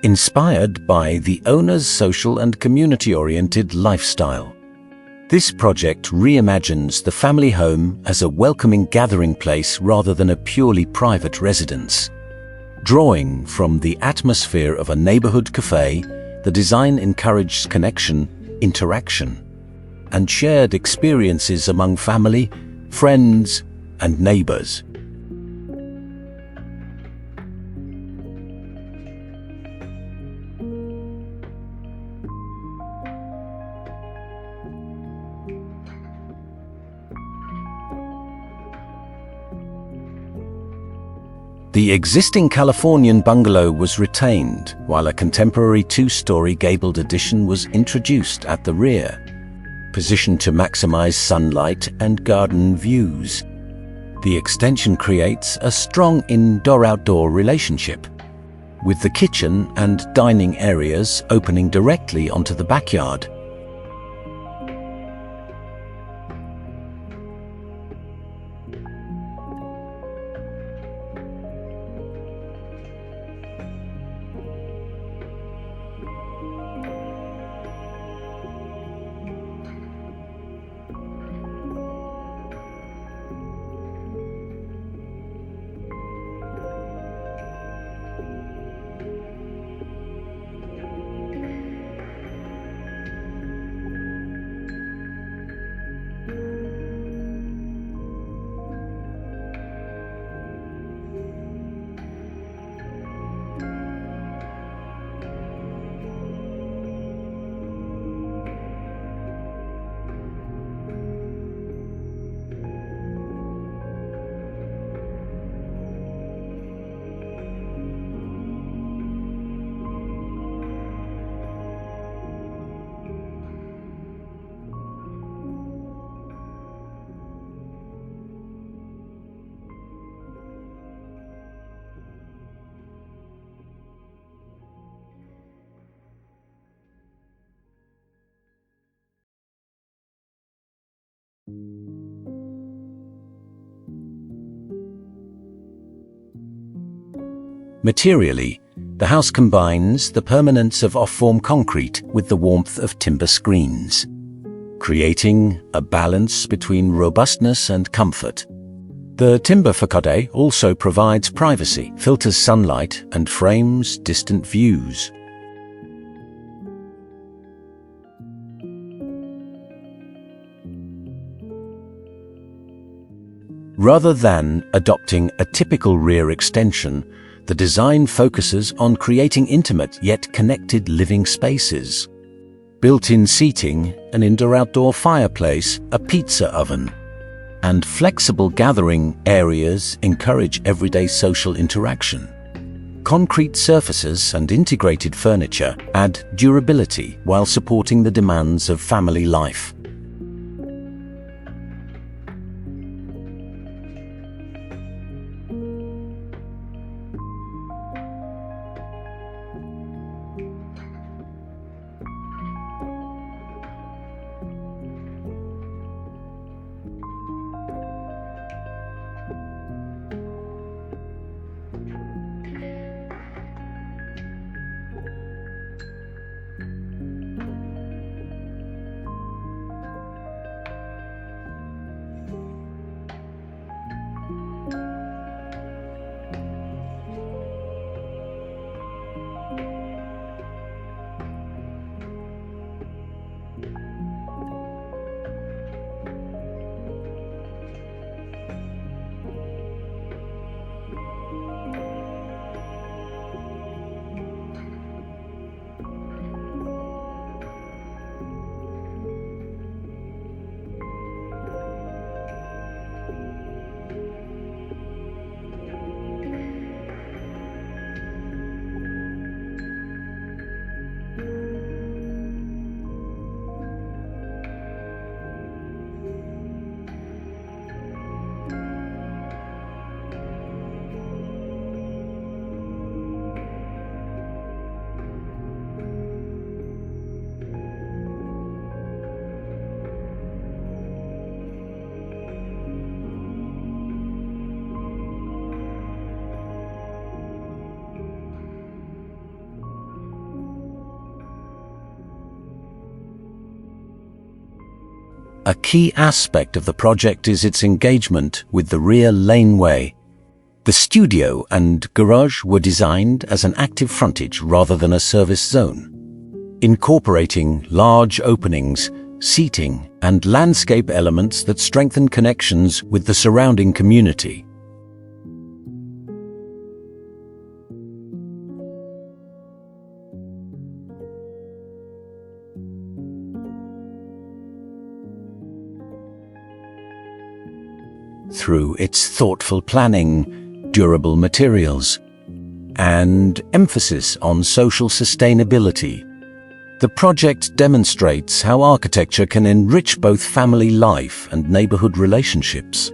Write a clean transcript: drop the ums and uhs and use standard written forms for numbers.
inspired by the owner's social and community-oriented lifestyle. This project reimagines the family home as a welcoming gathering place rather than a purely private residence. Drawing from the atmosphere of a neighborhood cafe, the design encourages connection, interaction, and shared experiences among family, friends, and neighbors. The existing Californian bungalow was retained, while a contemporary two-story gabled addition was introduced at the rear, positioned to maximize sunlight and garden views. The extension creates a strong indoor-outdoor relationship, with the kitchen and dining areas opening directly onto the backyard. Materially, the house combines the permanence of off-form concrete with the warmth of timber screens, creating a balance between robustness and comfort. The timber facade also provides privacy, filters sunlight, and frames distant views. Rather than adopting a typical rear extension, the design focuses on creating intimate yet connected living spaces. Built-in seating, an indoor-outdoor fireplace, a pizza oven, and flexible gathering areas encourage everyday social interaction. Concrete surfaces and integrated furniture add durability while supporting the demands of family life. A key aspect of the project is its engagement with the rear laneway. The studio and garage were designed as an active frontage rather than a service zone, incorporating large openings, seating, and landscape elements that strengthen connections with the surrounding community. Through its thoughtful planning, durable materials, and emphasis on social sustainability, the project demonstrates how architecture can enrich both family life and neighborhood relationships.